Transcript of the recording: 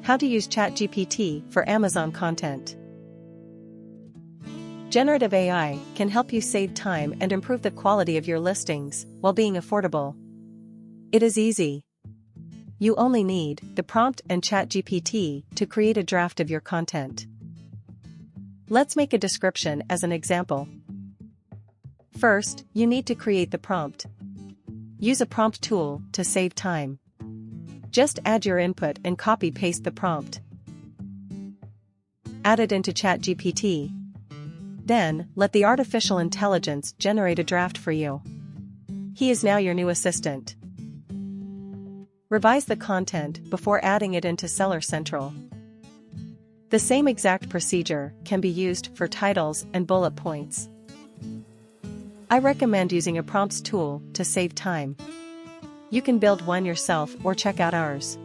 How to use Chat GPT for Amazon content. Generative AI can help you save time and improve the quality of your listings while being affordable. It is easy. You only need the prompt and Chat GPT to create a draft of your content. Let's make a description as an example. First, you need to create the prompt. Use a prompt tool to save time. Just add your input and copy-paste the prompt. Add it into Chat GPT. Then, let the artificial intelligence generate a draft for you. He is now your new assistant. Revise the content before adding it into Seller Central. The same exact procedure can be used for titles and bullet points. I recommend using a prompts tool to save time. You can build one yourself or check out ours.